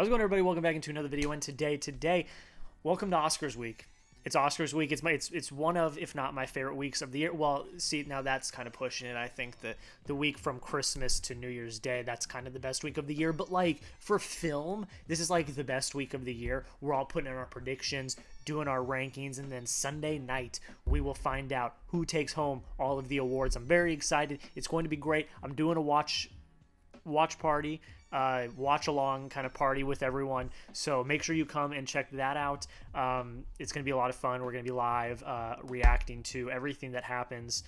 How's it going, everybody? Welcome back into another video. And today, welcome to Oscars week. It's Oscars week. It's one of, if not my favorite weeks of the year. Well, see, now that's kind of pushing it. I think the week from Christmas to New Year's Day, that's kind of the best week of the year. But like for film, this is like the best week of the year. We're all putting in our predictions, doing our rankings, and then Sunday night we will find out who takes home all of the awards. I'm very excited. It's going to be great. I'm doing a watch party, watch along kind of party with everyone, so make sure you come and check that out. It's gonna be a lot of fun. We're gonna be live reacting to everything that happens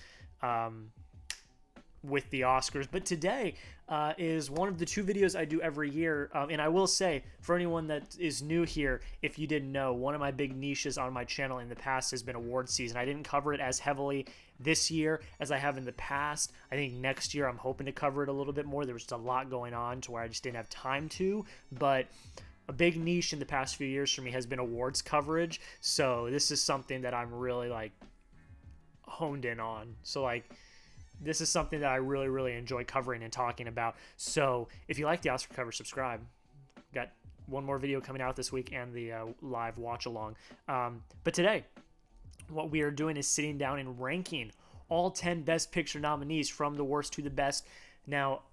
with the Oscars. But today is one of the two videos I do every year, and I will say, for anyone that is new here, if you didn't know, one of my big niches on my channel in the past has been award season. I didn't cover it as heavily this year as I have in the past. I think next year I'm hoping to cover it a little bit more. There was just a lot going on to where I just didn't have time to, but a big niche in the past few years for me has been awards coverage. So this is something that I'm really like honed in on. So like this is something that I really enjoy covering and talking about. So if you like the Oscar coverage, subscribe. Got one more video coming out this week and the live watch along. But today, what we are doing is sitting down and ranking all 10 Best Picture nominees from the worst to the best. Now,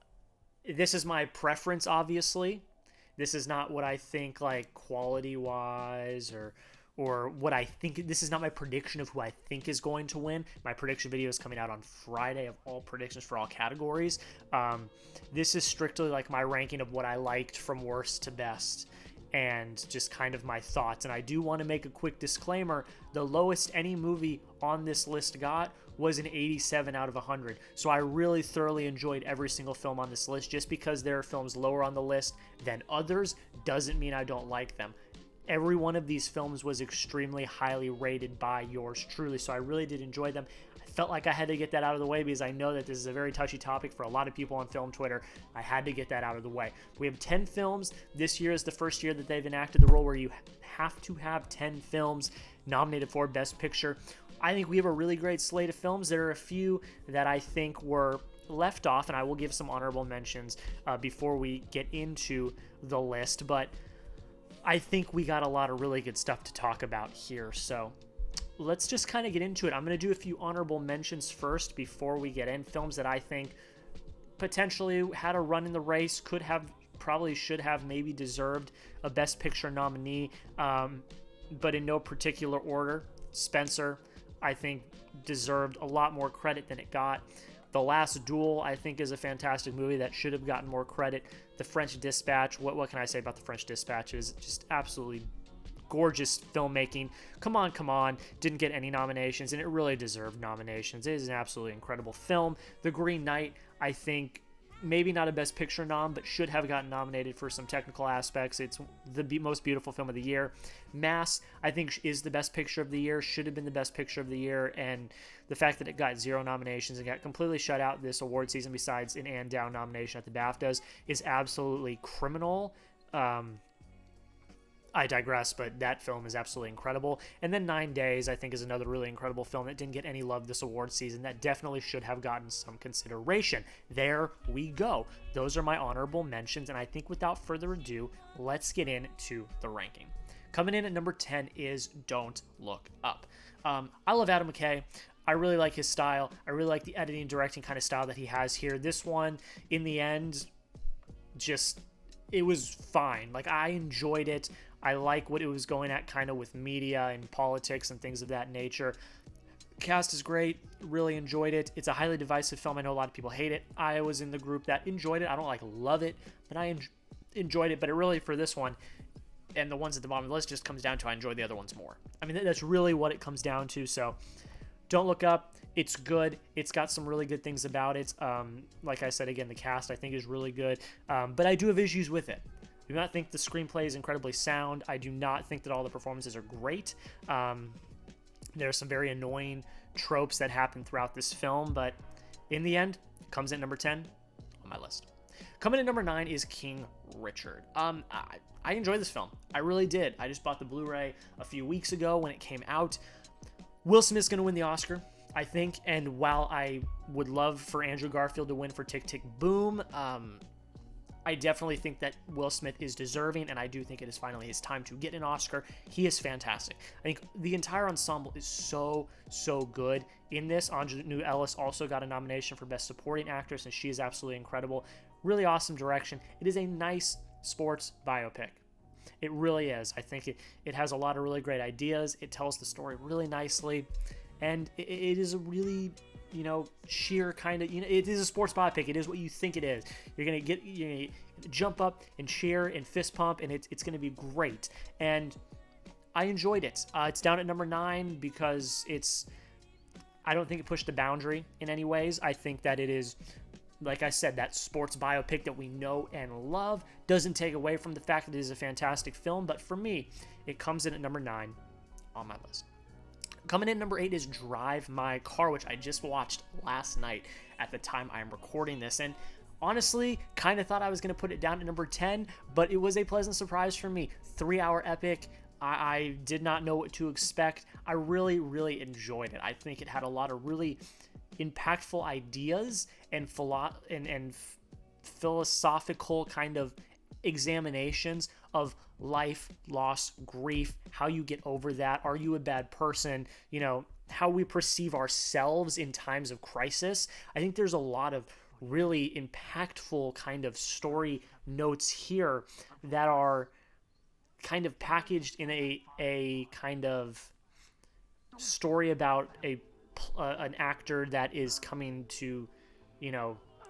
this is my preference, obviously. This is not what I think, like, quality-wise or what I think. This is not my prediction of who I think is going to win. My prediction video is coming out on Friday of all predictions for all categories. This is strictly, like, my ranking of what I liked from worst to best, and just kind of my thoughts. And I do want to make a quick disclaimer. The lowest any movie on this list got was an 87 out of 100. So I really thoroughly enjoyed every single film on this list. Just because there are films lower on the list than others doesn't mean I don't like them. Every one of these films was extremely highly rated by yours truly, so I really did enjoy them. I felt like I had to get that out of the way because I know that this is a very touchy topic for a lot of people on film Twitter. I had to get that out of the way. We have 10 films. This year is the first year that they've enacted the rule where you have to have 10 films nominated for Best Picture. I think we have a really great slate of films. There are a few that I think were left off, and I will give some honorable mentions before we get into the list, but I think we got a lot of really good stuff to talk about here. So let's just kind of get into it. I'm going to do a few honorable mentions first before we get in. Films that I think potentially had a run in the race, could have, probably should have, maybe deserved a Best Picture nominee, but in no particular order. Spencer, I think, deserved a lot more credit than it got. The Last Duel, I think, is a fantastic movie that should have gotten more credit. The French Dispatch, what can I say about The French Dispatch? Is just absolutely gorgeous filmmaking. Come on, didn't get any nominations, and it really deserved nominations. It is an absolutely incredible film. The Green Knight, I think, maybe not a Best Picture nom, but should have gotten nominated for some technical aspects. It's the most beautiful film of the year. Mass, I think, is the Best Picture of the year, should have been the Best Picture of the year, and the fact that it got 0 nominations and got completely shut out this award season besides an Ann Down nomination at the BAFTAs is absolutely criminal. I digress, but that film is absolutely incredible. And then 9 Days, I think, is another really incredible film that didn't get any love this award season that definitely should have gotten some consideration. There we go. Those are my honorable mentions, and I think without further ado, let's get into the ranking. Coming in at number 10 is Don't Look Up. I love Adam McKay. I really like his style. I really like the editing and directing kind of style that he has here. This one, in the end, just, it was fine. Like, I enjoyed it. I like what it was going at kind of with media and politics and things of that nature. Cast is great. Really enjoyed it. It's a highly divisive film. I know a lot of people hate it. I was in the group that enjoyed it. I don't like love it, but I enjoyed it. But it really, for this one, and the ones at the bottom of the list, just comes down to I enjoy the other ones more. I mean, that's really what it comes down to. So Don't Look Up. It's good. It's got some really good things about it. Like I said, again, the cast I think is really good. But I do have issues with it. I do not think the screenplay is incredibly sound. I do not think that all the performances are great. There are some very annoying tropes that happen throughout this film, but in the end, it comes in number 10 on my list. Coming in number 9 is King Richard. I enjoyed this film. I really did. I just bought the Blu-ray a few weeks ago when it came out. Will Smith's going to win the Oscar, I think, and while I would love for Andrew Garfield to win for Tick, Tick, Boom, I definitely think that Will Smith is deserving, and I do think it is finally his time to get an Oscar. He is fantastic. I think the entire ensemble is so good in this. Anjanou Ellis also got a nomination for Best Supporting Actress, and she is absolutely incredible. Really awesome direction. It is a nice sports biopic. It really is. I think it has a lot of really great ideas. It tells the story really nicely, and it is a really, sheer kind of, it is a sports biopic. It is what you think it is. You're gonna jump up and cheer and fist pump, and it's gonna be great. And I enjoyed it. It's down at number 9 because I don't think it pushed the boundary in any ways. I think that it is, like I said, that sports biopic that we know and love. Doesn't take away from the fact that it is a fantastic film, but for me, it comes in at number 9 on my list. Coming in number 8 is Drive My Car, which I just watched last night at the time I am recording this. And honestly, kind of thought I was going to put it down at number 10, but it was a pleasant surprise for me. 3-hour epic. I did not know what to expect. I really enjoyed it. I think it had a lot of really impactful ideas and philosophical kind of examinations of life, loss, grief, how you get over that. Are you a bad person? How we perceive ourselves in times of crisis. I think there's a lot of really impactful kind of story notes here that are kind of packaged in a kind of story about an actor that is coming to,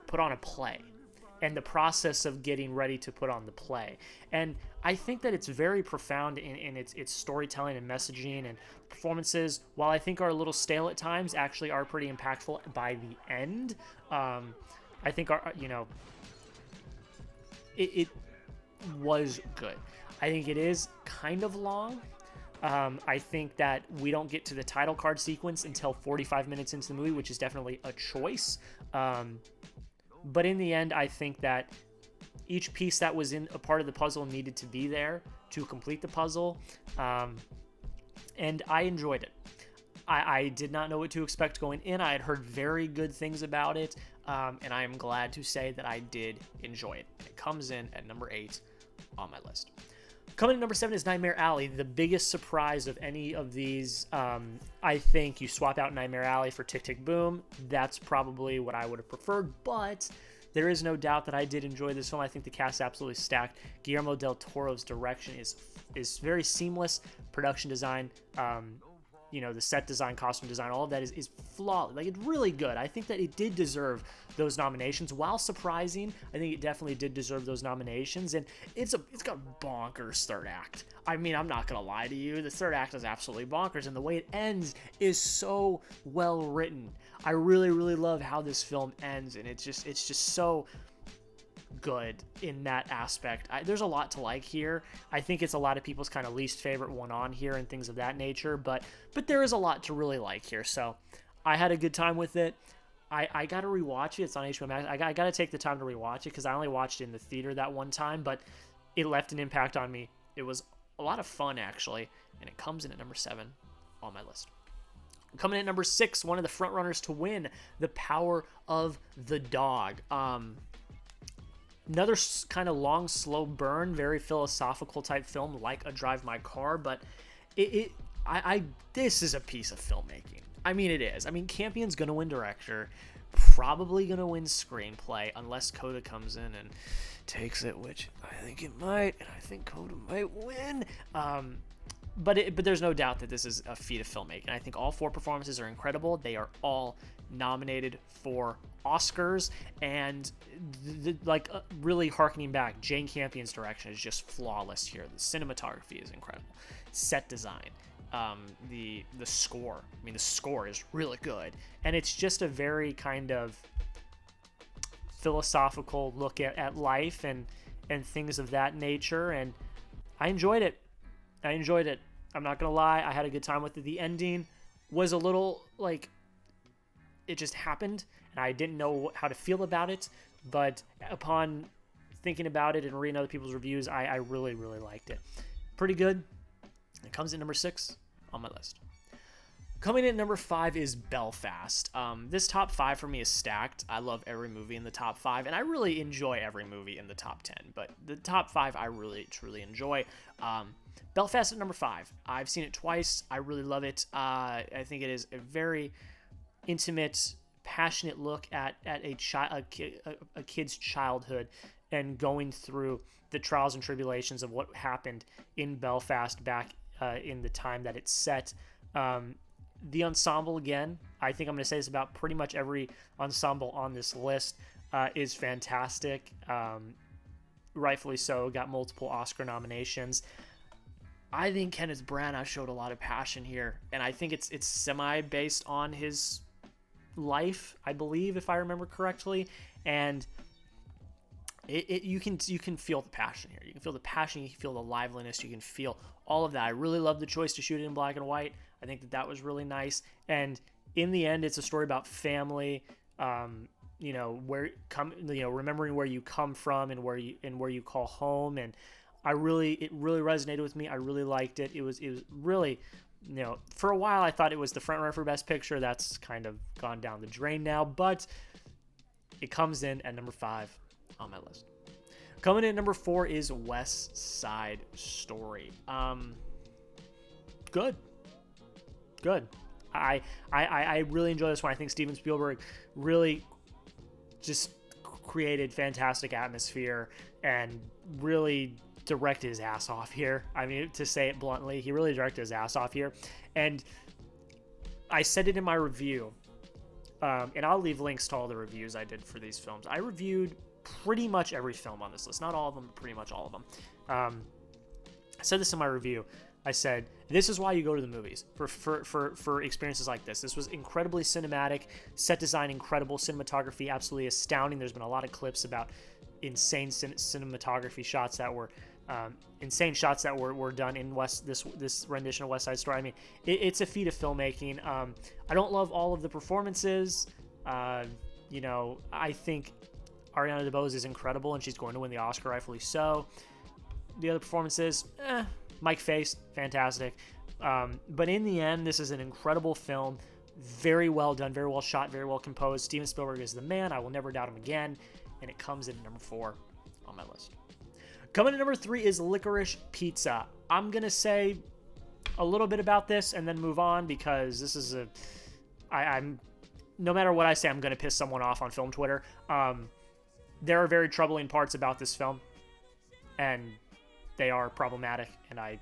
put on a play, and the process of getting ready to put on the play. And I think that it's very profound in its storytelling and messaging, and performances, while I think are a little stale at times, actually are pretty impactful by the end. I think it was good. I think it is kind of long. I think that we don't get to the title card sequence until 45 minutes into the movie, which is definitely a choice. But in the end, I think that each piece that was in a part of the puzzle needed to be there to complete the puzzle. And I enjoyed it. I did not know what to expect going in. I had heard very good things about it. And I am glad to say that I did enjoy it. And it comes in at number 8 on my list. Coming in number 7 is Nightmare Alley. The biggest surprise of any of these, I think you swap out Nightmare Alley for Tick, Tick, Boom. That's probably what I would have preferred, but there is no doubt that I did enjoy this film. I think the cast absolutely stacked. Guillermo del Toro's direction is very seamless. Production design, the set design, costume design, all of that is flawless. Like, it's really good. I think that it did deserve those nominations. While surprising, I think it definitely did deserve those nominations. And it's got a bonkers third act. I mean, I'm not gonna lie to you. The third act is absolutely bonkers, and the way it ends is so well written. I really love how this film ends, and it's just so good in that aspect. There's a lot to like here. I think it's a lot of people's kind of least favorite one on here and things of that nature, but there is a lot to really like here. So I had a good time with it. I got to rewatch it. It's on HBO Max. I got to take the time to rewatch it because I only watched it in the theater that one time, but it left an impact on me. It was a lot of fun, actually, and it comes in at number 7 on my list. Coming in at number 6, one of the frontrunners to win, The Power of the Dog. Another kind of long, slow burn, very philosophical type film, like a Drive My Car, but this is a piece of filmmaking. I mean, it is. I mean, Campion's going to win director, probably going to win screenplay, unless CODA comes in and takes it, which I think it might, and I think CODA might win. But there's no doubt that this is a feat of filmmaking. I think all 4 performances are incredible. They are all nominated for Oscars, and really harkening back, Jane Campion's direction is just flawless here. The cinematography is incredible. Set design, the score. I mean, the score is really good, and it's just a very kind of philosophical look at life and things of that nature, and I enjoyed it. I'm not gonna lie, I had a good time with it. The ending was a little it just happened, and I didn't know how to feel about it, but upon thinking about it and reading other people's reviews, I really liked it. Pretty good. It comes in number 6 on my list. Coming in at number 5 is Belfast. This top 5 for me is stacked. I love every movie in the top 5, and I really enjoy every movie in the top 10, but the top 5 I really, truly enjoy. Belfast at number 5. I've seen it twice. I really love it. I think it is a very intimate, passionate look at a kid's childhood and going through the trials and tribulations of what happened in Belfast back in the time that it's set. The ensemble, again, I think I'm going to say this about pretty much every ensemble on this list, is fantastic. Rightfully so. Got multiple Oscar nominations. I think Kenneth Branagh showed a lot of passion here, and I think it's semi-based on his life, I believe, if I remember correctly, and you can feel the passion here. You can feel the passion, you can feel the liveliness, you can feel all of that. I really love the choice to shoot it in black and white. I think that was really nice, and in the end, it's a story about family. Remembering where you come from and where you call home, and it really resonated with me. I really liked it. It was really, for a while I thought it was the front runner for Best Picture. That's kind of gone down the drain now, but it comes in at number 5 on my list. Coming in at number 4 is West Side Story. Good. I really enjoy this one. I think Steven Spielberg really just created fantastic atmosphere and really directed his ass off here. I mean, to say it bluntly, he really directed his ass off here. And I said it in my review, and I'll leave links to all the reviews I did for these films. I reviewed pretty much every film on this list. Not all of them, but pretty much all of them. I said this in my review. I said, this is why you go to the movies, for experiences like this. This was incredibly cinematic, set design incredible, cinematography absolutely astounding. There's been a lot of clips about insane cinematography shots that were done in this rendition of West Side Story. I mean, it's a feat of filmmaking. I don't love all of the performances. I think Ariana DeBose is incredible, and she's going to win the Oscar, rightfully so. The other performances, Mike Face, fantastic. But in the end, this is an incredible film. Very well done, very well shot, very well composed. Steven Spielberg is the man. I will never doubt him again. And it comes in at number 4 on my list. Coming in at number 3 is Licorice Pizza. I'm going to say a little bit about this and then move on, because this is I'm no matter what I say, I'm going to piss someone off on film Twitter. There are very troubling parts about this film, and they are problematic, and I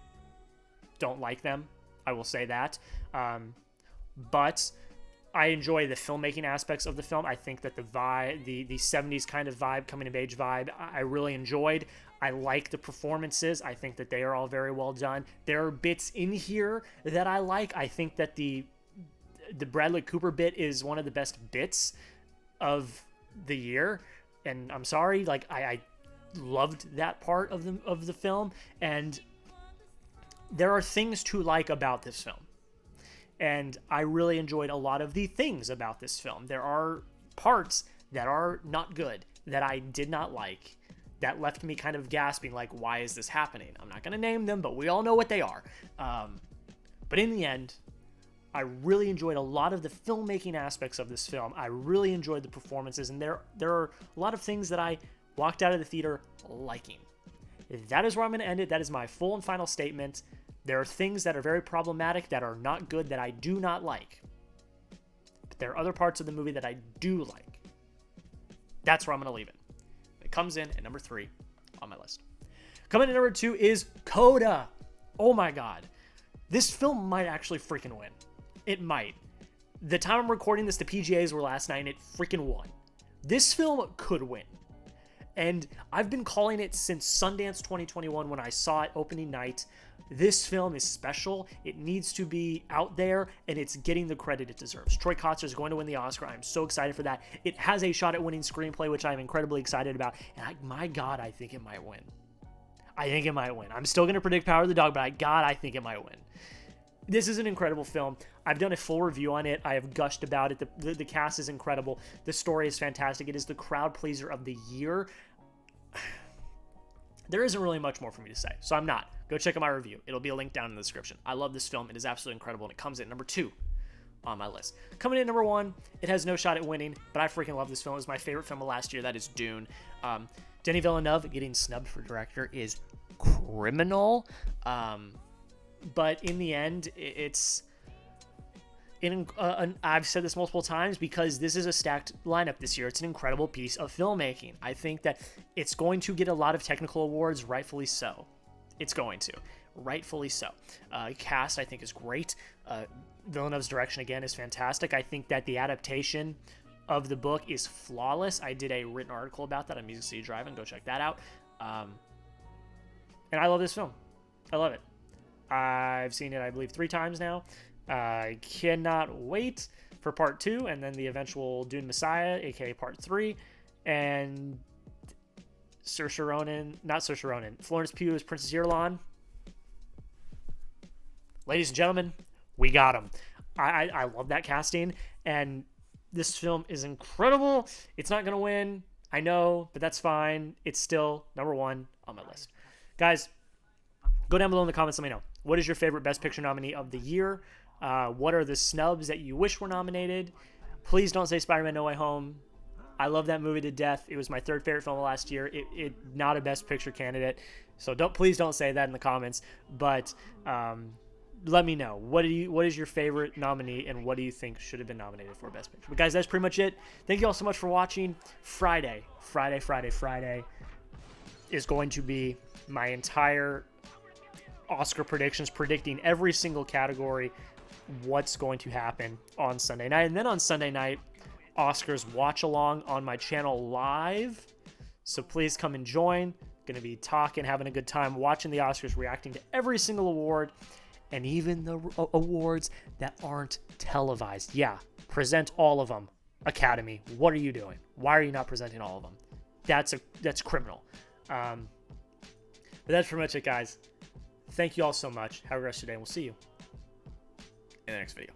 don't like them. I will say that. But I enjoy the filmmaking aspects of the film. I think that the vibe, the 70s kind of vibe, coming of age vibe, I really enjoyed. I like the performances. I think that they are all very well done. There are bits in here that I like. I think that the Bradley Cooper bit is one of the best bits of the year. And I'm sorry, like I loved that part of the film, and there are things to like about this film, and I really enjoyed a lot of the things about this film. There are parts that are not good, that I did not like, that left me kind of gasping, like, why is this happening? I'm not going to name them, but we all know what they are. But in the end, I really enjoyed a lot of the filmmaking aspects of this film. I really enjoyed the performances, and there are a lot of things that I walked out of the theater liking. That is where I'm going to end it. That is my full and final statement. There are things that are very problematic, that are not good, that I do not like. But there are other parts of the movie that I do like. That's where I'm going to leave it. It comes in at number 3 on my list. Coming in at number 2 is CODA. Oh my God. This film might actually freaking win. It might. The time I'm recording this, the PGAs were last night, and it freaking won. This film could win. And I've been calling it since Sundance 2021 when I saw it opening night. This film is special. It needs to be out there, and it's getting the credit it deserves. Troy Kotsur is going to win the Oscar. I'm so excited for that. It has a shot at winning screenplay, which I'm incredibly excited about. And my God, I think it might win. I think it might win. I'm still going to predict Power of the Dog, but I think it might win. This is an incredible film. I've done a full review on it. I have gushed about it. The cast is incredible. The story is fantastic. It is the crowd pleaser of the year. There isn't really much more for me to say, so I'm not. Go check out my review. It'll be a link down in the description. I love this film. It is absolutely incredible, and it comes in number 2 on my list. Coming in number 1, it has no shot at winning, but I freaking love this film. It was my favorite film of last year. That is Dune. Denis Villeneuve getting snubbed for director is criminal. But in the end, I've said this multiple times because this is a stacked lineup this year. It's an incredible piece of filmmaking. I think that it's going to get a lot of technical awards, rightfully so. It's going to. Rightfully so. Cast, I think, is great. Villeneuve's direction, again, is fantastic. I think that the adaptation of the book is flawless. I did a written article about that on Music City Drive-In. Go check that out. And I love this film. I love it. I've seen it, I believe, 3 times now. I cannot wait for part 2 and then the eventual Dune Messiah, aka part 3. And Florence Pugh as Princess Irulan. Ladies and gentlemen, we got him. I love that casting, and this film is incredible. It's not going to win, I know, but that's fine. It's still number 1 on my list. Guys, go down below in the comments, let me know. What is your favorite Best Picture nominee of the year? What are the snubs that you wish were nominated? Please don't say Spider-Man No Way Home. I love that movie to death. It was my 3rd favorite film of last year. It not a Best Picture candidate. So please don't say that in the comments. But let me know. What is your favorite nominee, and what do you think should have been nominated for Best Picture? But guys, that's pretty much it. Thank you all so much for watching. Friday is going to be my entire Oscar predictions, predicting every single category, what's going to happen on Sunday night. And then on Sunday night, Oscars watch along on my channel live. So please come and join. Going to be talking, having a good time, watching the Oscars, reacting to every single award, and even the awards that aren't televised. Yeah, present all of them. Academy, what are you doing? Why are you not presenting all of them? That's criminal. But that's pretty much it, guys. Thank you all so much. Have a great rest of your day, and we'll see you in the next video.